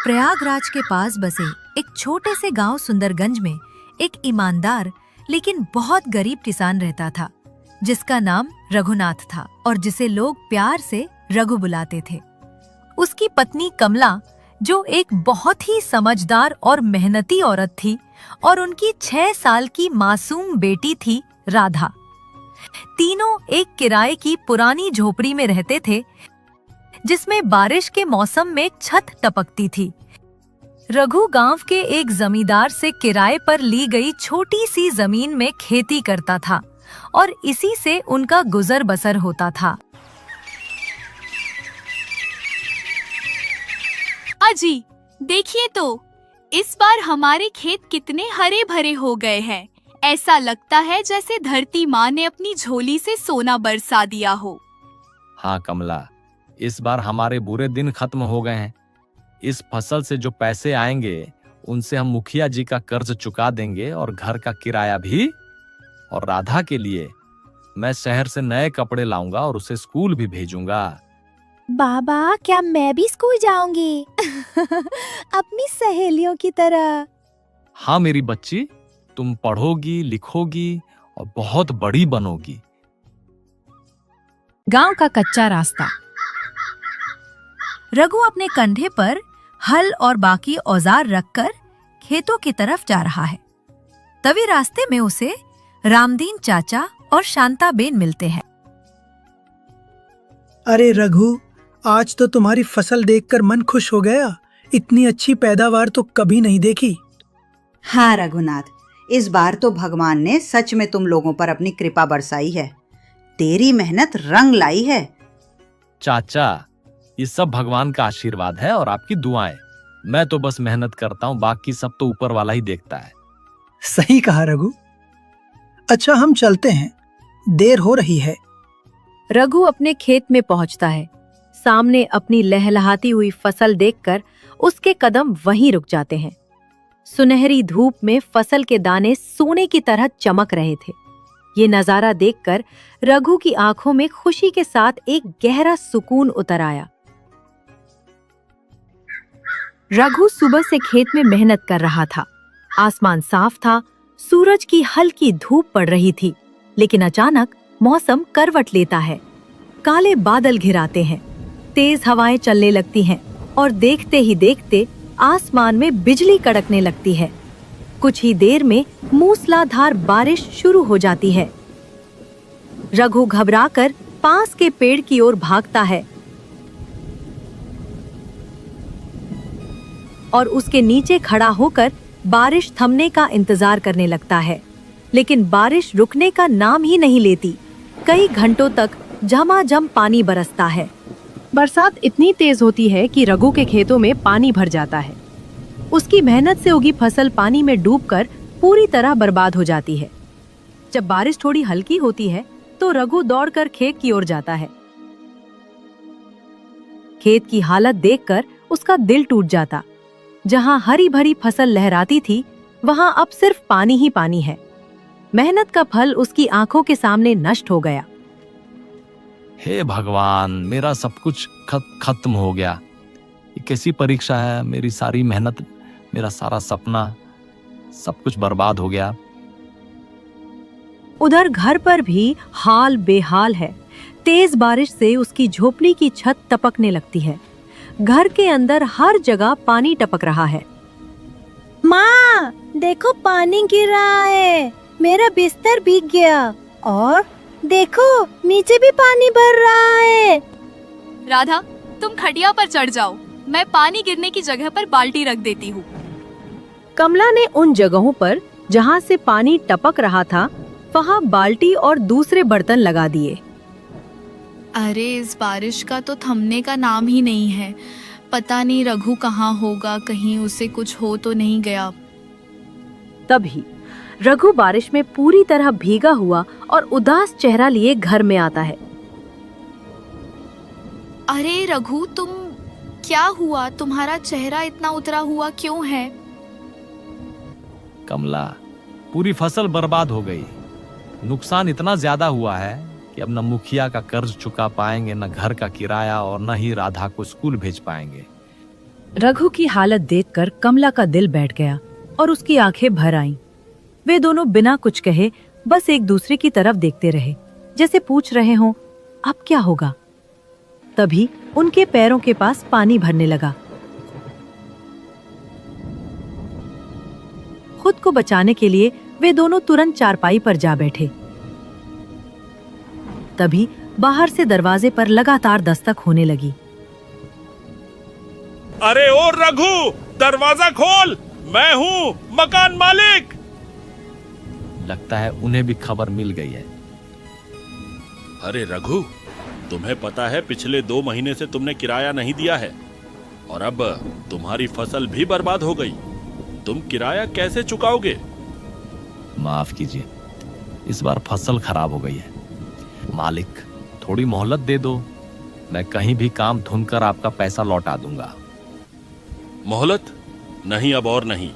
प्रयागराज के पास बसे एक छोटे से गांव सुंदरगंज में एक ईमानदार लेकिन बहुत गरीब किसान रहता था, जिसका नाम रघुनाथ था और जिसे लोग प्यार से रघु बुलाते थे। उसकी पत्नी कमला, जो एक बहुत ही समझदार और मेहनती औरत थी, और उनकी 6 साल की मासूम बेटी थी राधा। तीनों एक किराए की पुरानी झोपड़ी में रहते थे, जिसमें बारिश के मौसम में छत टपकती थी। रघु गांव के एक जमींदार से किराए पर ली गई छोटी सी जमीन में खेती करता था और इसी से उनका गुजर बसर होता था। अजी, देखिए तो, इस बार हमारे खेत कितने हरे भरे हो गए हैं। ऐसा लगता है जैसे धरती माँ ने अपनी झोली से सोना बरसा दिया हो। हाँ कमला, इस बार हमारे बुरे दिन खत्म हो गए हैं। इस फसल से जो पैसे आएंगे उनसे हम मुखिया जी का कर्ज चुका देंगे और घर का किराया भी। और राधा के लिए मैं शहर से नए कपड़े लाऊंगा और उसे स्कूल भी भेजूंगा। बाबा, क्या मैं भी स्कूल जाऊंगी? अपनी सहेलियों की तरह। हाँ मेरी बच्ची, तुम पढ़ोगी, लिखोगी और बहुत बड़ी बनोगी। गांव का कच्चा रास्ता। रघु अपने कंधे पर हल और बाकी औजार रखकर खेतों की तरफ जा रहा है। तभी रास्ते में उसे रामदीन चाचा और शांताबेन मिलते हैं। अरे रघु, आज तो तुम्हारी फसल देखकर मन खुश हो गया। इतनी अच्छी पैदावार तो कभी नहीं देखी। हाँ रघुनाथ, इस बार तो भगवान ने सच में तुम लोगों पर अपनी कृपा बरसाई है। तेरी मेहनत रंग लाई है। चाचा, ये सब भगवान का आशीर्वाद है और आपकी दुआएं। मैं तो बस मेहनत करता हूँ, बाकी सब तो ऊपर वाला ही देखता है। सही कहा रघु। अच्छा, हम चलते हैं, देर हो रही है। रघु अपने खेत में पहुंचता है। सामने अपनी लहलहाती हुई फसल देखकर उसके कदम वहीं रुक जाते हैं। सुनहरी धूप में फसल के दाने सोने की तरह चमक रहे थे। ये नजारा देखकर रघु की आंखों में खुशी के साथ एक गहरा सुकून उतर आया। रघु सुबह से खेत में मेहनत कर रहा था। आसमान साफ था, सूरज की हल्की धूप पड़ रही थी, लेकिन अचानक मौसम करवट लेता है। काले बादल घिराते हैं, तेज हवाएं चलने लगती हैं और देखते ही देखते आसमान में बिजली कड़कने लगती है। कुछ ही देर में मूसलाधार बारिश शुरू हो जाती है। रघु घबराकर पास के पेड़ की ओर भागता है और उसके नीचे खड़ा होकर बारिश थमने का इंतजार करने लगता है, लेकिन बारिश रुकने का नाम ही नहीं लेती। कई घंटों तक झमाझम पानी बरसता है। बरसात इतनी तेज होती है कि रघु के खेतों में पानी भर जाता है। उसकी मेहनत से उगी फसल पानी में डूबकर पूरी तरह बर्बाद हो जाती है। जब बारिश थोड़ी हल्की होती है तो रघु दौड़कर खेत की ओर जाता है। खेत की हालत देखकर उसका दिल टूट जाता। जहां हरी भरी फसल लहराती थी, वहां अब सिर्फ पानी ही पानी है। मेहनत का फल उसकी आंखों के सामने नष्ट हो गया। हे भगवान, मेरा सब कुछ खत्म हो गया। ये कैसी परीक्षा है? मेरी सारी मेहनत, मेरा सारा सपना, सब कुछ बर्बाद हो गया। उधर घर पर भी हाल बेहाल है। तेज बारिश से उसकी झोपड़ी की छत टपकने लगती है। घर के अंदर हर जगह पानी टपक रहा है। माँ, देखो पानी गिर रहा है। मेरा बिस्तर भीग गया और देखो नीचे भी पानी भर रहा है। राधा, तुम खटिया पर चढ़ जाओ, मैं पानी गिरने की जगह पर बाल्टी रख देती हूँ। कमला ने उन जगहों पर जहाँ से पानी टपक रहा था, वहाँ बाल्टी और दूसरे बर्तन लगा दिए। अरे, इस बारिश का तो थमने का नाम ही नहीं है। पता नहीं रघु कहाँ होगा, कहीं उसे कुछ हो तो नहीं गया। तभी रघु बारिश में पूरी तरह भीगा हुआ और उदास चेहरा लिए घर में आता है। अरे रघु, तुम क्या हुआ? तुम्हारा चेहरा इतना उतरा हुआ क्यों है? कमला, पूरी फसल बर्बाद हो गई। नुकसान इतना ज्यादा हुआ है कि अब न मुखिया का कर्ज चुका पाएंगे, न घर का किराया और न ही राधा को स्कूल भेज पाएंगे। रघु की हालत देखकर कमला का दिल बैठ गया और उसकी आंखें भर आईं। वे दोनों बिना कुछ कहे बस एक दूसरे की तरफ देखते रहे, जैसे पूछ रहे हों अब क्या होगा। तभी उनके पैरों के पास पानी भरने लगा। खुद को बचाने के लिए वे दोनों तुरंत चारपाई पर जा बैठे। तभी बाहर से दरवाजे पर लगातार दस्तक होने लगी। अरे ओ रघु, दरवाजा खोल, मैं हूँ मकान मालिक। लगता है उन्हें भी खबर मिल गई है। अरे रघु, तुम्हें पता है पिछले 2 महीने से तुमने किराया नहीं दिया है और अब तुम्हारी फसल भी बर्बाद हो गई। तुम किराया कैसे चुकाओगे? माफ कीजिए, इस बार फसल खराब हो गई है। मालिक, थोड़ी मोहलत दे दो, मैं कहीं भी काम ढूंढकर आपका पैसा लौटा दूंगा। मोहलत? नहीं, अब और नहीं।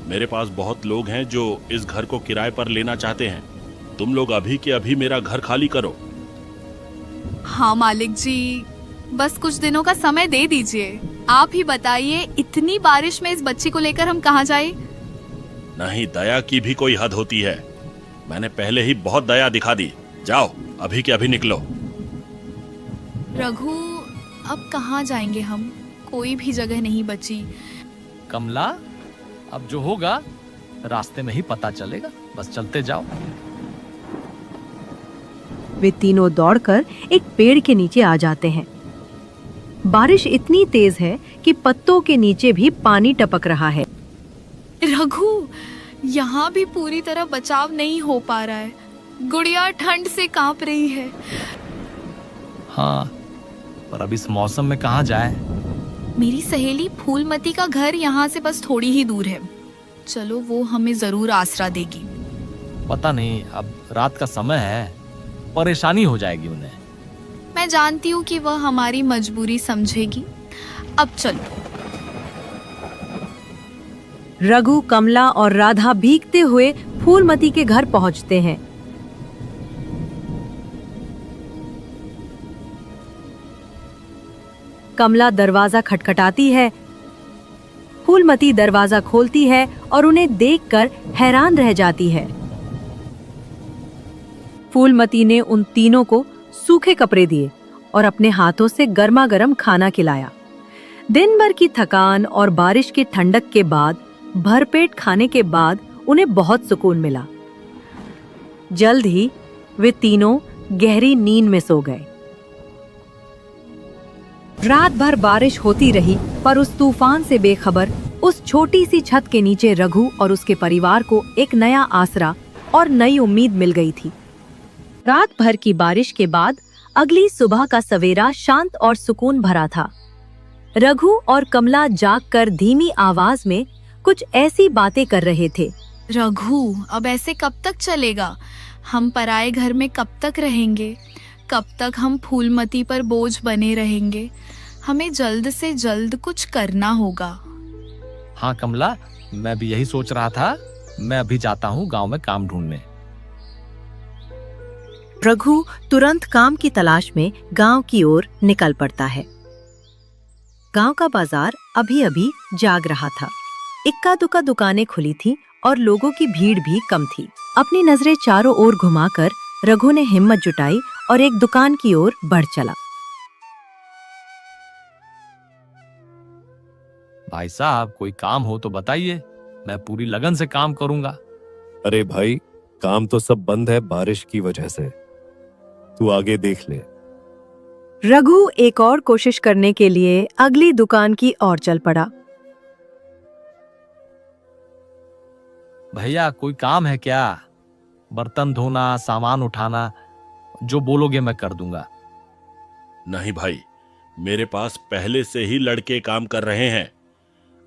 मेरे पास बहुत लोग हैं जो इस घर को किराए पर लेना चाहते हैं। तुम लोग अभी के अभी मेरा घर खाली करो। हाँ मालिक जी, बस कुछ दिनों का समय दे दीजिए। आप ही बताइए, इतनी बारिश में इस बच्ची को लेकर हम कहाँ जाए? नहीं, दया की भी कोई हद होती है। मैंने पहले ही बहुत दया दिखा दी। जाओ, अभी के अभी निकलो। रघु, अब कहाँ जाएंगे हम? कोई भी जगह नहीं बची। कमला, अब जो होगा रास्ते में ही पता चलेगा, बस चलते जाओ। वे तीनों दौड़कर एक पेड़ के नीचे आ जाते हैं। बारिश इतनी तेज है कि पत्तों के नीचे भी पानी टपक रहा है। रघु, यहाँ भी पूरी तरह बचाव नहीं हो पा रहा है। गुड़िया ठंड से कांप रही है। हाँ, पर अब इस मौसम में कहाँ जाए? मेरी सहेली फूलमती का घर यहाँ से बस थोड़ी ही दूर है। चलो, वो हमें जरूर आसरा देगी। पता नहीं, अब रात का समय है, परेशानी हो जाएगी उन्हें। मैं जानती हूँ कि वह हमारी मजबूरी समझेगी। अब चलो। रघु, कमला और राधा भीगते हुए फूलमती के घर पहुंचते हैं। कमला दरवाजा खटखटाती है। फूलमती दरवाजा खोलती है और उन्हें देखकर हैरान रह जाती है। फूलमती ने उन तीनों को सूखे कपड़े दिए और अपने हाथों से गर्मा गर्म खाना खिलाया। दिन भर की थकान और बारिश की ठंडक के बाद भरपेट खाने के बाद उन्हें बहुत सुकून मिला। जल्द ही वे तीनों गहरी नींद में सो गए। रात भर बारिश होती रही, पर उस तूफान से बेखबर उस छोटी सी छत के नीचे रघु और उसके परिवार को एक नया आसरा और नई उम्मीद मिल गई थी। रात भर की बारिश के बाद अगली सुबह का सवेरा शांत और सुकून भरा था। रघु और कमला जागकर धीमी आवाज में कुछ ऐसी बातें कर रहे थे। रघु, अब ऐसे कब तक चलेगा? हम पराए घर में कब तक रहेंगे? कब तक हम फूलमती पर बोझ बने रहेंगे? हमें जल्द से जल्द कुछ करना होगा। हाँ कमला, मैं भी यही सोच रहा था। मैं अभी जाता हूँ गांव में काम ढूंढने। रघु तुरंत काम की तलाश में गांव की ओर निकल पड़ता है। गांव का बाजार अभी अभी जाग रहा था। इक्का दुक्का दुकानें खुली थी और लोगों की भीड़ भी कम थी। अपनी नजरें चारों ओर घुमाकर रघु ने हिम्मत जुटाई और एक दुकान की ओर बढ़ चला। भाई साहब, कोई काम हो तो बताइए, मैं पूरी लगन से काम करूंगा। अरे भाई, काम तो सब बंद है बारिश की वजह से। तू आगे देख ले। रघु एक और कोशिश करने के लिए अगली दुकान की ओर चल पड़ा। भैया, कोई काम है क्या? बर्तन धोना, सामान उठाना, जो बोलोगे मैं कर दूंगा। नहीं भाई, मेरे पास पहले से ही लड़के काम कर रहे हैं।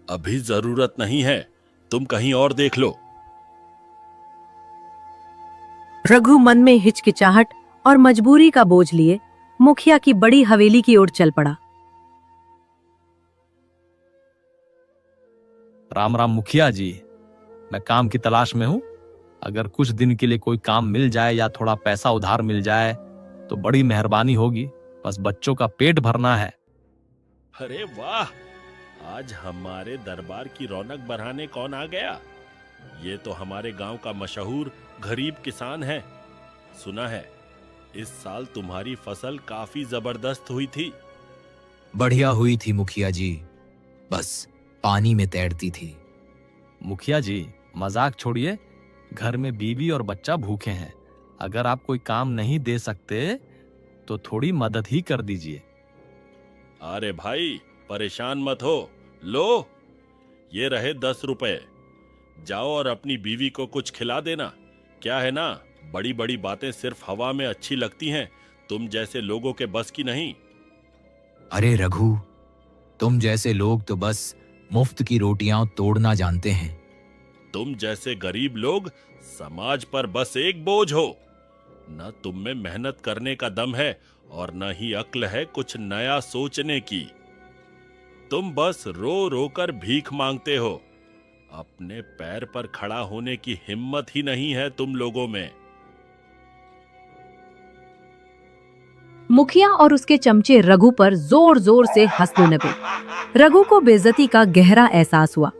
अभी जरूरत नहीं है, तुम कहीं और देख लो। रघु मन में हिचकिचाहट और मजबूरी का बोझ लिए मुखिया की बड़ी हवेली की ओर चल पड़ा। राम राम मुखिया जी, मैं काम की तलाश में हूँ। अगर कुछ दिन के लिए कोई काम मिल जाए या थोड़ा पैसा उधार मिल जाए तो बड़ी मेहरबानी होगी। बस बच्चों का पेट भरना है। अरे वाह, आज हमारे दरबार की रौनक बढ़ाने कौन आ गया? ये तो हमारे गांव का मशहूर गरीब किसान है। सुना है इस साल तुम्हारी फसल काफी जबरदस्त हुई थी। बढ़िया हुई थी मुखिया जी, बस पानी में तैरती थी। मुखिया जी मजाक छोड़िए, घर में बीवी और बच्चा भूखे हैं। अगर आप कोई काम नहीं दे सकते तो थोड़ी मदद ही कर दीजिए। अरे भाई परेशान मत हो, लो ये रहे 10 रुपए। जाओ और अपनी बीवी को कुछ खिला देना। क्या है ना, बड़ी बड़ी बातें सिर्फ हवा में अच्छी लगती हैं, तुम जैसे लोगों के बस की नहीं। अरे रघु, तुम जैसे लोग तो बस मुफ्त की रोटियां तोड़ना जानते हैं। तुम जैसे गरीब लोग समाज पर बस एक बोझ हो। न तुम में मेहनत करने का दम है और न ही अक्ल है कुछ नया सोचने की। तुम बस रो रो कर भीख मांगते हो। अपने पैर पर खड़ा होने की हिम्मत ही नहीं है तुम लोगों में। मुखिया और उसके चमचे रघु पर जोर जोर से हंसने लगे। रघु को बेइज्जती का गहरा एहसास हुआ।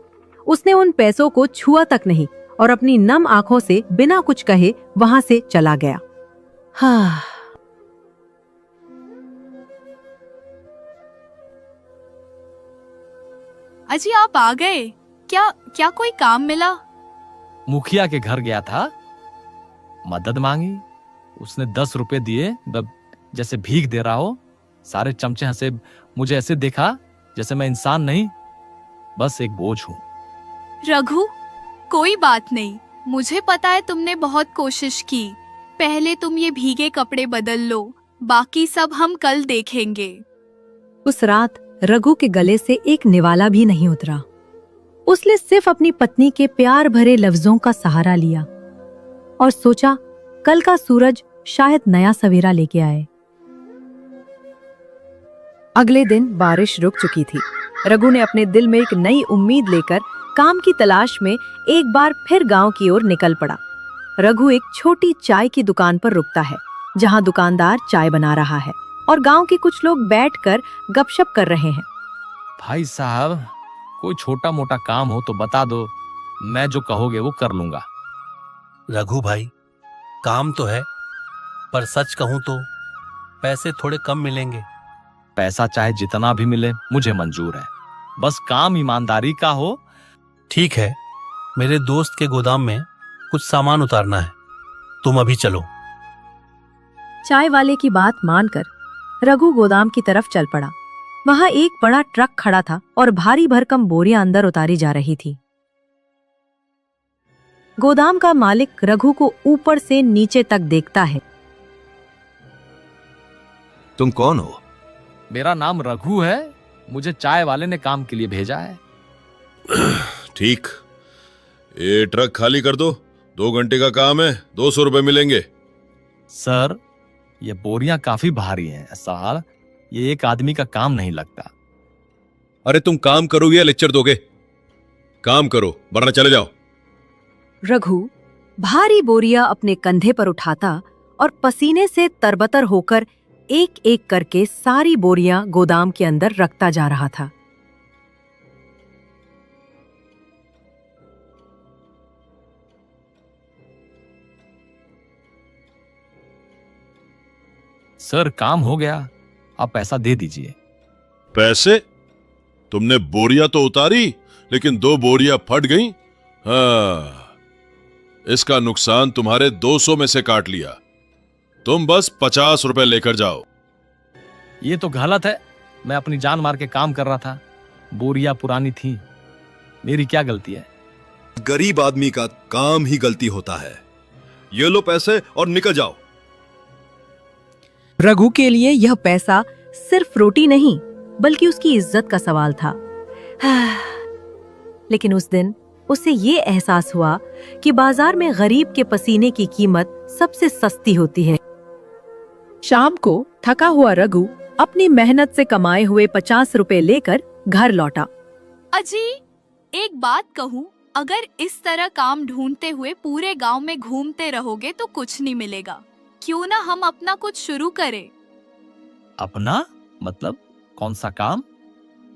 उसने उन पैसों को छुआ तक नहीं और अपनी नम आंखों से बिना कुछ कहे वहां से चला गया। हाँ। अजी आप आ गए? क्या कोई काम मिला? मुखिया के घर गया था, मदद मांगी, उसने 10 रुपए दिए, जैसे भीख दे रहा हो। सारे चमचे हंसे, मुझे ऐसे देखा जैसे मैं इंसान नहीं, बस एक बोझ हूं। रघु कोई बात नहीं, मुझे पता है तुमने बहुत कोशिश की। पहले तुम ये भीगे कपड़े बदल लो, बाकी सब हम कल देखेंगे। उस रात रघु के गले से एक निवाला भी नहीं उतरा। उसने सिर्फ अपनी पत्नी के प्यार भरे लफ्जों का सहारा लिया और सोचा कल का सूरज शायद नया सवेरा लेके आए। अगले दिन बारिश रुक चुकी थी। रघु ने अपने दिल में एक नई उम्मीद लेकर काम की तलाश में एक बार फिर गांव की ओर निकल पड़ा। रघु एक छोटी चाय की दुकान पर रुकता है, जहां दुकानदार चाय बना रहा है और गांव के कुछ लोग बैठकर गपशप कर रहे हैं। भाई साहब, कोई छोटा मोटा काम हो तो बता दो, मैं जो कहोगे वो कर लूंगा। रघु भाई, काम तो है, पर सच कहूं तो पैसे थोड़े कम मिलेंगे। पैसा चाहे जितना भी मिले मुझे मंजूर है, बस काम ईमानदारी का हो। ठीक है, मेरे दोस्त के गोदाम में कुछ सामान उतारना है, तुम अभी चलो। चाय वाले की बात मानकर रघु गोदाम की तरफ चल पड़ा। वहां एक बड़ा ट्रक खड़ा था और भारी भरकम बोरियां अंदर उतारी जा रही थी। गोदाम का मालिक रघु को ऊपर से नीचे तक देखता है। तुम कौन हो? मेरा नाम रघु है, मुझे चाय वाले ने काम के लिए भेजा है। ठीक, ये ट्रक खाली कर दो, 2 घंटे का काम है, 200 रुपए मिलेंगे। सर, ये बोरियां काफी भारी हैं, साहब, ये एक आदमी का काम नहीं लगता। अरे तुम काम करोगे या लेक्चर दोगे? काम करो वरना चले जाओ। रघु भारी बोरियां अपने कंधे पर उठाता और पसीने से तरबतर होकर एक एक करके सारी बोरियां गोदाम के अंदर रखता जा रहा था। सर, काम हो गया, आप पैसा दे दीजिए। पैसे? तुमने बोरियां तो उतारी, लेकिन 2 बोरियां फट गईं। हाँ, इसका नुकसान तुम्हारे 200 में से काट लिया। तुम बस 50 रुपए लेकर जाओ। ये तो गलत है, मैं अपनी जान मार के काम कर रहा था, बोरियां पुरानी थी, मेरी क्या गलती है? गरीब आदमी का काम ही गलती होता है। ये लो पैसे और निकल जाओ। रघु के लिए यह पैसा सिर्फ रोटी नहीं बल्कि उसकी इज्जत का सवाल था। लेकिन उस दिन उसे ये एहसास हुआ कि बाजार में गरीब के पसीने की कीमत सबसे सस्ती होती है। शाम को थका हुआ रघु अपनी मेहनत से कमाए हुए 50 रुपए लेकर घर लौटा। अजी, एक बात कहूँ, अगर इस तरह काम ढूंढते हुए पूरे गांव में घूमते रहोगे तो कुछ नहीं मिलेगा। क्यों ना हम अपना कुछ शुरू करें? अपना मतलब कौन सा काम?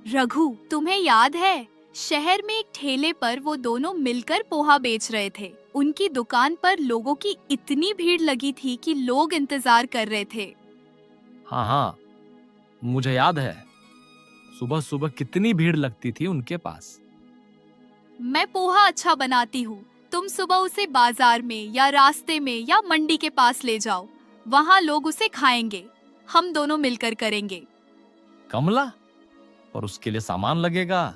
रघु, तुम्हें याद है शहर में एक ठेले पर वो दोनों मिलकर पोहा बेच रहे थे। उनकी दुकान पर लोगों की इतनी भीड़ लगी थी कि लोग इंतजार कर रहे थे। हाँ हाँ, मुझे याद है। सुबह सुबह कितनी भीड़ लगती थी उनके पास। मैं पोहा अच्छा बनाती हूँ। तुम सुबह उसे बाजार में या रास्ते में या मंडी के पास ले जाओ, वहाँ लोग उसे खाएंगे। हम दोनों मिलकर करेंगे। कमला, और उसके लिए सामान लगेगा,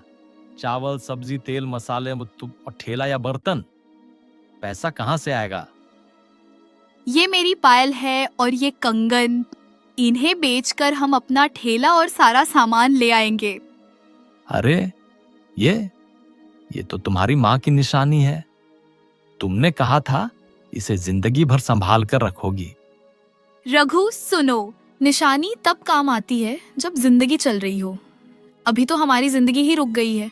चावल, सब्जी, तेल, मसाले और ठेला या बर्तन। पैसा कहाँ से आएगा? ये मेरी पायल है और ये कंगन। इन्हें बेचकर हम अपना ठेला और सारा सामान ले आएंगे। अरे ये तो तुम्हारी माँ की निशानी है। तुमने कहा था इसे जिंदगी भर संभाल कर रखोगी। रघु सुनो, निशानी तब काम आती है जब जिंदगी चल रही हो। अभी तो हमारी जिंदगी ही रुक गई है।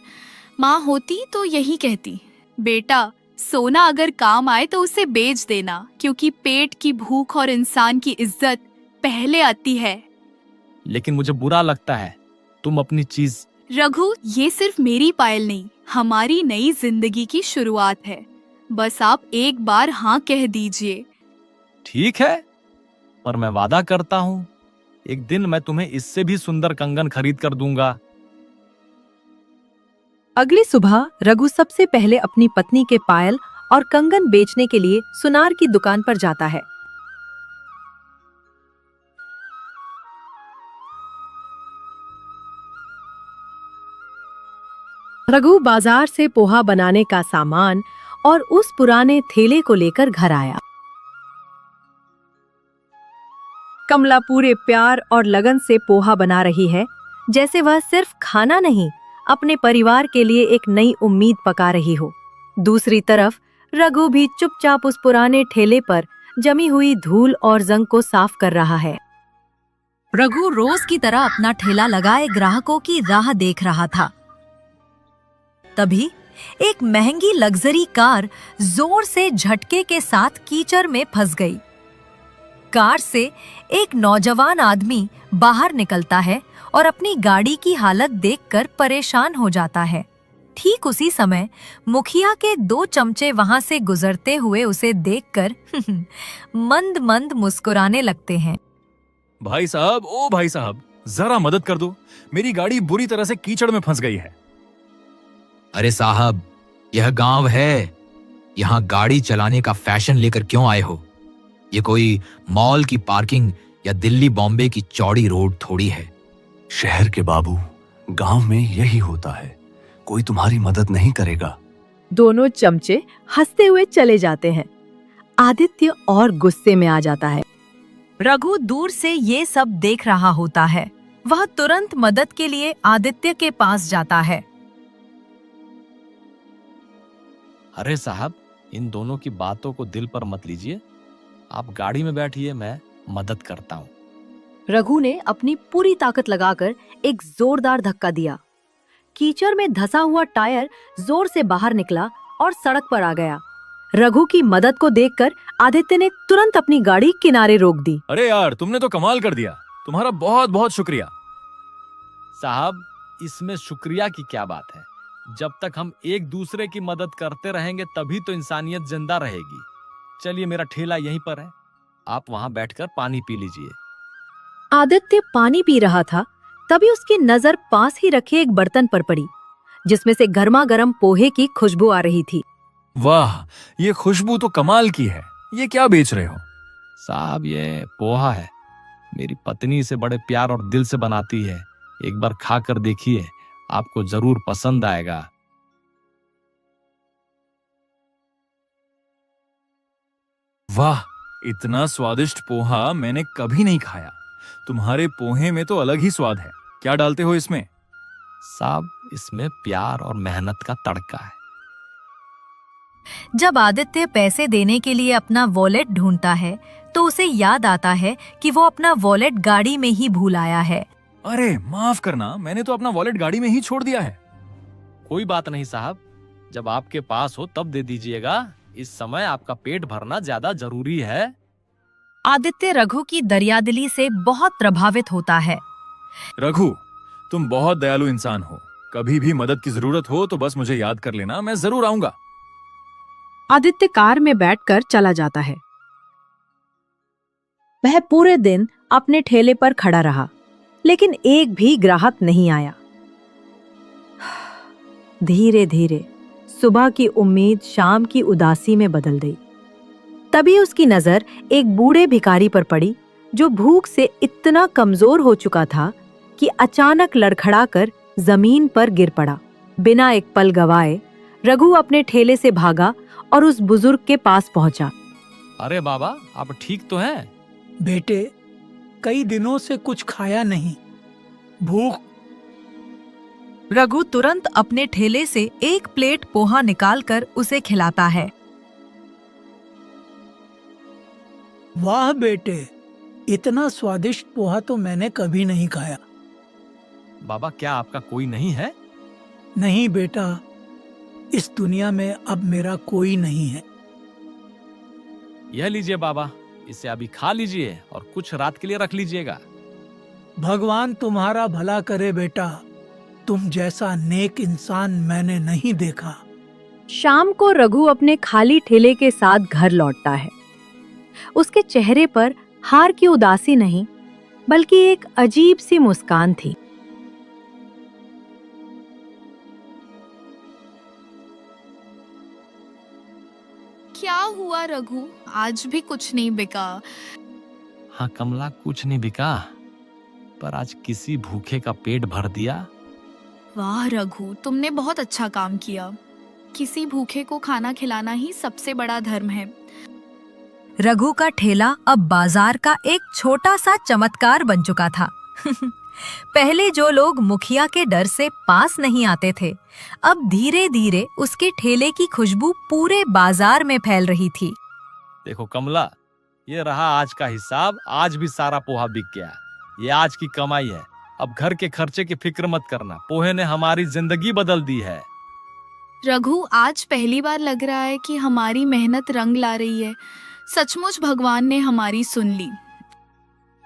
माँ होती तो यही कहती, बेटा सोना अगर काम आए तो उसे बेच देना, क्योंकि पेट की भूख और इंसान की इज्जत पहले आती है। लेकिन मुझे बुरा लगता है तुम अपनी चीज। रघु, ये सिर्फ मेरी पायल नहीं, हमारी नई जिंदगी की शुरुआत है। बस आप एक बार हाँ कह दीजिए। ठीक है, पर मैं वादा करता हूँ एक दिन मैं तुम्हें इससे भी सुंदर कंगन खरीद कर दूंगा। अगली सुबह रघु सबसे पहले अपनी पत्नी के पायल और कंगन बेचने के लिए सुनार की दुकान पर जाता है। रघु बाजार से पोहा बनाने का सामान और उस पुराने थैले को लेकर घर आया। कमला पूरे प्यार और लगन से पोहा बना रही है, जैसे वह सिर्फ खाना नहीं, अपने परिवार के लिए एक नई उम्मीद पका रही हो। दूसरी तरफ रघु भी चुपचाप उस पुराने ठेले पर जमी हुई धूल और जंग को साफ कर रहा है। रघु रोज की तरह अपना ठेला लगाए ग्राहकों की राह देख रहा था। तभी एक महंगी लग्जरी कार जोर से झटके के साथ कीचड़ में फंस गई। कार से एक नौजवान आदमी बाहर निकलता है और अपनी गाड़ी की हालत देखकर परेशान हो जाता है। ठीक उसी समय मुखिया के 2 चमचे वहां से गुजरते हुए उसे देखकर मंद मंद मुस्कुराने लगते हैं। भाई साहब, ओ भाई साहब, जरा मदद कर दो, मेरी गाड़ी बुरी तरह से कीचड़ में फंस गई है। अरे साहब, यह गांव है, यहाँ गाड़ी चलाने का फैशन लेकर क्यों आए हो? ये कोई मॉल की पार्किंग या दिल्ली बॉम्बे की चौड़ी रोड थोड़ी है। शहर के बाबू, गांव में यही होता है, कोई तुम्हारी मदद नहीं करेगा। दोनों चमचे हंसते हुए चले जाते हैं। आदित्य और गुस्से में आ जाता है। रघु दूर से ये सब देख रहा होता है। वह तुरंत मदद के लिए आदित्य के पास जाता है। अरे साहब, इन दोनों की बातों को दिल पर मत लीजिए। आप गाड़ी में बैठिए, मैं मदद करता हूँ। रघु ने अपनी पूरी ताकत लगाकर एक जोरदार धक्का दिया। कीचड़ में धंसा हुआ टायर जोर से बाहर निकला और सड़क पर आ गया। रघु की मदद को देखकर आदित्य ने तुरंत अपनी गाड़ी किनारे रोक दी। अरे यार, तुमने तो कमाल कर दिया, तुम्हारा बहुत बहुत शुक्रिया। साहब, इसमें शुक्रिया की क्या बात है? जब तक हम एक दूसरे की मदद करते रहेंगे तभी तो इंसानियत जिंदा रहेगी। चलिए, मेरा ठेला यहीं पर है, आप वहां बैठकर पानी पी लीजिए। आदित्य पानी पी रहा था, तभी उसकी नजर पास ही रखे एक बर्तन पर पड़ी, जिसमें से गर्मा गर्म पोहे की खुशबू आ रही थी। वाह, ये खुशबू तो कमाल की है। ये क्या बेच रहे हो? साहब, ये पोहा है। मेरी पत्नी इसे बड़े प्यार और दिल से बनाती है। एक बार खा कर देखिए, आपको जरूर पसंद आएगा। वाह, इतना स्वादिष्ट पोहा मैंने कभी नहीं खाया। तुम्हारे पोहे में तो अलग ही स्वाद है। क्या डालते हो इसमें? साहब, इसमें प्यार और मेहनत का तड़का है। जब आदित्य पैसे देने के लिए अपना वॉलेट ढूंढता है तो उसे याद आता है कि वो अपना वॉलेट गाड़ी में ही भूल आया है। अरे माफ करना, मैंने तो अपना वॉलेट गाड़ी में ही छोड़ दिया है। कोई बात नहीं साहब, जब आपके पास हो तब दे दीजिएगा। इस समय आपका पेट भरना ज्यादा जरूरी है। आदित्य रघु की दरियादिली से बहुत प्रभावित होता है। रघु, तुम बहुत दयालु इंसान हो। कभी भी मदद की जरूरत हो तो बस मुझे याद कर लेना, मैं जरूर आऊंगा। आदित्य कार में बैठकर चला जाता है। वह पूरे दिन अपने ठेले पर खड़ा रहा, लेकिन एक भी ग्राहक नहीं आया। धीरे धीरे सुबह की उम्मीद शाम की उदासी में बदल गई। तभी उसकी नजर एक बूढ़े भिखारी पर पड़ी, जो भूख से इतना कमजोर हो चुका था कि अचानक लड़खड़ाकर जमीन पर गिर पड़ा। बिना एक पल गवाए रघु अपने ठेले से भागा और उस बुजुर्ग के पास पहुंचा। अरे बाबा, आप ठीक तो हैं? बेटे, कई दिनों से कुछ खाया नहीं, भूख। रघु तुरंत अपने ठेले से एक प्लेट पोहा निकालकर उसे खिलाता है। वाह बेटे, इतना स्वादिष्ट पोहा तो मैंने कभी नहीं खाया। बाबा, क्या आपका कोई नहीं है? नहीं बेटा, इस दुनिया में अब मेरा कोई नहीं है। यह लीजिए बाबा, इसे अभी खा लीजिए और कुछ रात के लिए रख लीजिएगा। भगवान तुम्हारा भला करे बेटा, तुम जैसा नेक इंसान मैंने नहीं देखा। शाम को रघु अपने खाली ठेले के साथ घर लौटता है। उसके चेहरे पर हार की उदासी नहीं, बल्कि एक अजीब सी मुस्कान थी। क्या हुआ रघु, आज भी कुछ नहीं बिका? हाँ कमला, कुछ नहीं बिका, पर आज किसी भूखे का पेट भर दिया। वाह रघु, तुमने बहुत अच्छा काम किया। किसी भूखे को खाना खिलाना ही सबसे बड़ा धर्म है। रघु का ठेला अब बाजार का एक छोटा सा चमत्कार बन चुका था। पहले जो लोग मुखिया के डर से पास नहीं आते थे, अब धीरे धीरे उसके ठेले की खुशबू पूरे बाजार में फैल रही थी। देखो कमला, ये रहा आज का हिसाब। आज भी सारा पोहा बिक गया। ये आज की कमाई है। अब घर के खर्चे की फिक्र मत करना, पोहे ने हमारी जिंदगी बदल दी है। रघु, आज पहली बार लग रहा है कि हमारी मेहनत रंग ला रही है। सचमुच भगवान ने हमारी सुन ली।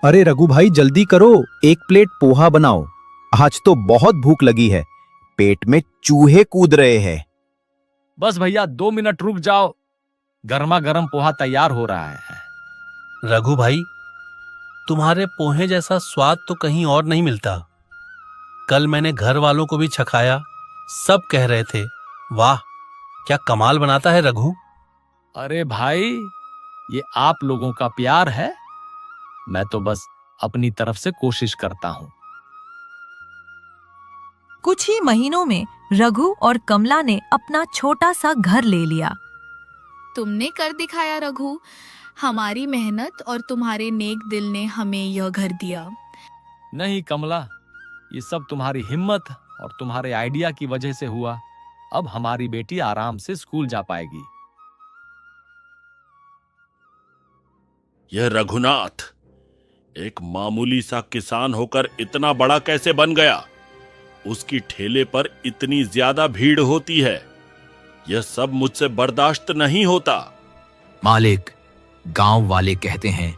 अरे रघु भाई, जल्दी करो, एक प्लेट पोहा बनाओ। आज तो बहुत भूख लगी है, पेट में चूहे कूद रहे हैं। बस भैया 2 मिनट रुक जाओ, गर्मा गर्म पोहा तैयार हो रहा है। रघु भाई, तुम्हारे पोहे जैसा स्वाद तो कहीं और नहीं मिलता। कल मैंने घर वालों को भी चखाया, सब कह रहे थे, वाह क्या कमाल बनाता है रघु। अरे भाई, ये आप लोगों का प्यार है। मैं तो बस अपनी तरफ से कोशिश करता हूँ। कुछ ही महीनों में रघु और कमला ने अपना छोटा सा घर ले लिया। तुमने कर दिखाया रघु। हमारी मेहनत और तुम्हारे नेक दिल ने हमें यह घर दिया। नहीं कमला, ये सब तुम्हारी हिम्मत और तुम्हारे आइडिया की वजह से हुआ। अब हमारी बेटी आराम से स्कूल जा पाएगी। यह रघुनाथ एक मामूली सा किसान होकर इतना बड़ा कैसे बन गया? उसकी ठेले पर इतनी ज्यादा भीड़ होती है, यह सब मुझसे बर्दाश्त नहीं होता। मालिक, गांव वाले कहते हैं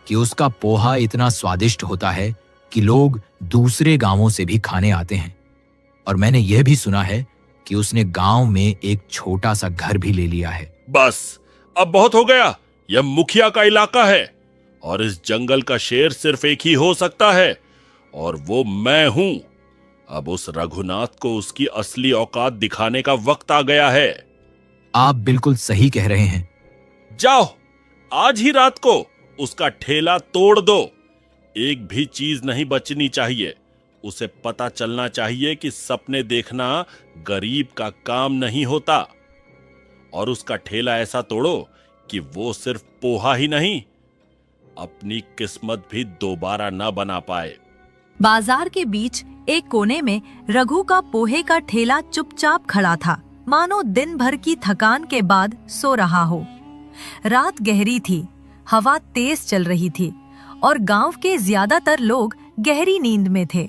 कि उसका पोहा इतना स्वादिष्ट होता है कि लोग दूसरे गांवों से भी खाने आते हैं। और मैंने यह भी सुना है कि उसने गांव में एक छोटा सा घर भी ले लिया है। बस, अब बहुत हो गया। यह मुखिया का इलाका है और इस जंगल का शेर सिर्फ एक ही हो सकता है, और वो मैं हूं। अब उस रघुनाथ को उसकी असली औकात दिखाने का वक्त आ गया है। आप बिल्कुल सही कह रहे हैं। जाओ, आज ही रात को उसका ठेला तोड़ दो। एक भी चीज नहीं बचनी चाहिए। उसे पता चलना चाहिए कि सपने देखना गरीब का काम नहीं होता। और उसका ठेला ऐसा तोड़ो कि वो सिर्फ पोहा ही नहीं, अपनी किस्मत भी दोबारा न बना पाए। बाजार के बीच एक कोने में रघु का पोहे का ठेला चुपचाप खड़ा था, मानो दिन भर की थकान के बाद सो रहा हो। रात गहरी थी, हवा तेज चल रही थी और गांव के ज्यादातर लोग गहरी नींद में थे।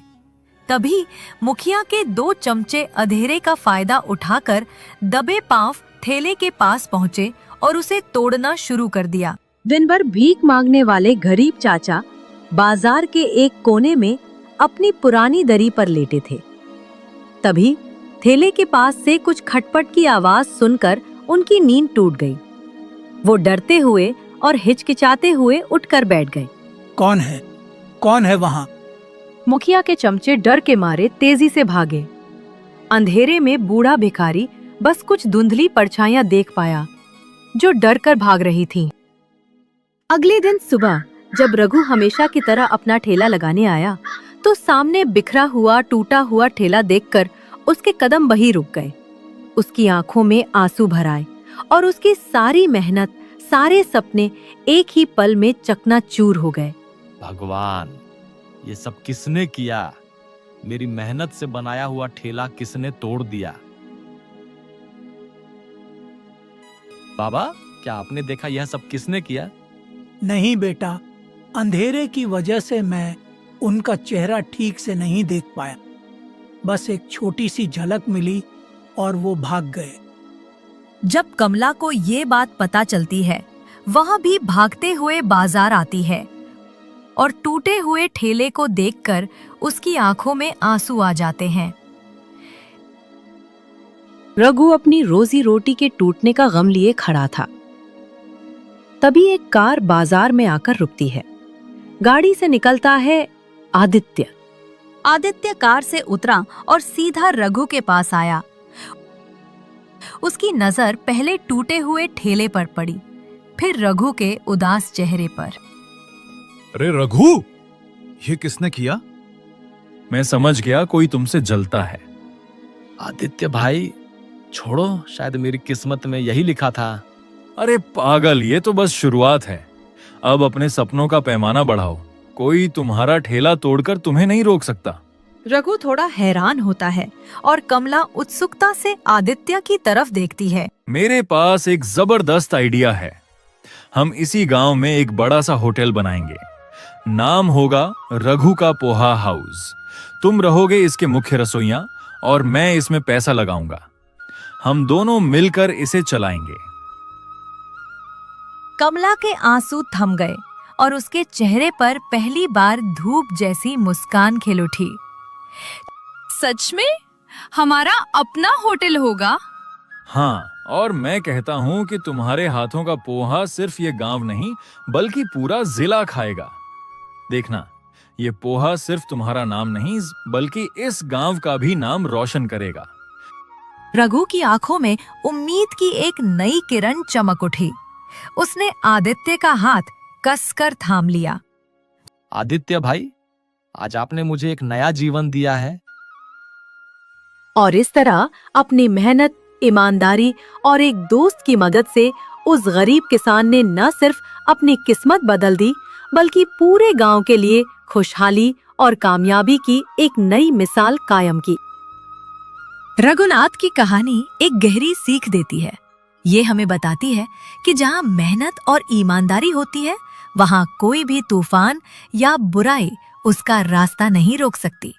तभी मुखिया के 2 चमचे अंधेरे का फायदा उठाकर दबे पांव ठेले के पास पहुंचे और उसे तोड़ना शुरू कर दिया। दिन भर भीख मांगने वाले गरीब चाचा बाजार के एक कोने में अपनी पुरानी दरी पर लेटे थे। तभी ठेले के पास से कुछ खटपट की आवाज सुनकर उनकी नींद टूट गई। वो डरते हुए और हिचकिचाते हुए उठकर बैठ गए। कौन है? कौन है वहाँ? मुखिया के चमचे डर के मारे तेजी से भागे। अंधेरे में बूढ़ा भिखारी बस कुछ धुंधली परछाइयां देख पाया जो डर कर भाग रही थीं। अगले दिन सुबह जब रघु हमेशा की तरह अपना ठेला लगाने आया तो सामने बिखरा हुआ टूटा हुआ ठेला देखकर उसके कदम वहीं रुक गए। उसकी आंखों में आंसू भर आए और उसकी सारी मेहनत, सारे सपने एक ही पल में चकनाचूर हो गए। भगवान, ये सब किसने किया? मेरी मेहनत से बनाया हुआ ठेला किसने तोड़ दिया? बाबा, क्या आपने देखा यह सब किसने किया? नहीं बेटा, अंधेरे की वजह से मैं उनका चेहरा ठीक से नहीं देख पाया। बस एक छोटी सी झलक मिली और वो भाग गए। जब कमला को ये बात पता चलती है, वह भी भागते हुए बाजार आती है और टूटे हुए ठेले को देखकर उसकी आंखों में आंसू आ जाते हैं। रघु अपनी रोजी रोटी के टूटने का गम लिए खड़ा था। तभी एक कार बाजार में आकर रुकती है। गाड़ी से निकलता है आदित्य। आदित्य कार से उतरा और सीधा रघु के पास आया। उसकी नजर पहले टूटे हुए ठेले पर पड़ी, फिर रघु के उदास चेहरे पर। अरे रघु, ये किसने किया? मैं समझ गया कोई तुमसे जलता है। आदित्य भाई, छोड़ो, शायद मेरी किस्मत में यही लिखा था। अरे पागल, ये तो बस शुरुआत है। अब अपने सपनों का पैमाना बढ़ाओ। कोई तुम्हारा ठेला तोड़कर तुम्हें नहीं रोक सकता। रघु थोड़ा हैरान होता है और कमला उत्सुकता से आदित्य की तरफ देखती है। मेरे पास एक जबरदस्त आइडिया है। हम इसी गांव में एक बड़ा सा होटल बनाएंगे। नाम होगा रघु का पोहा हाउस। तुम रहोगे इसके मुख्य रसोइया और मैं इसमें पैसा लगाऊंगा। हम दोनों मिलकर इसे चलाएंगे। कमला के आंसू थम गए और उसके चेहरे पर पहली बार धूप जैसी मुस्कान खिल उठी। सच में हमारा अपना होटल होगा? हाँ, और मैं कहता हूँ कि तुम्हारे हाथों का पोहा सिर्फ ये गांव नहीं बल्कि पूरा जिला खाएगा। देखना, ये पोहा सिर्फ तुम्हारा नाम नहीं बल्कि इस गांव का भी नाम रोशन करेगा। रघु की आंखों में उम्मीद की एक नई किरण चमक उठी। उसने आदित्य का हाथ कसकर थाम लिया। आदित्य भाई, आज आपने मुझे एक नया जीवन दिया है। और इस तरह अपनी मेहनत, ईमानदारी और एक दोस्त की मदद से उस गरीब किसान ने न सिर्फ अपनी किस्मत बदल दी बल्कि पूरे गांव के लिए खुशहाली और कामयाबी की एक नई मिसाल कायम की। रघुनाथ की कहानी एक गहरी सीख देती है। ये हमें बताती है कि जहाँ मेहनत और ईमानदारी होती है, वहाँ कोई भी तूफान या बुराई उसका रास्ता नहीं रोक सकती।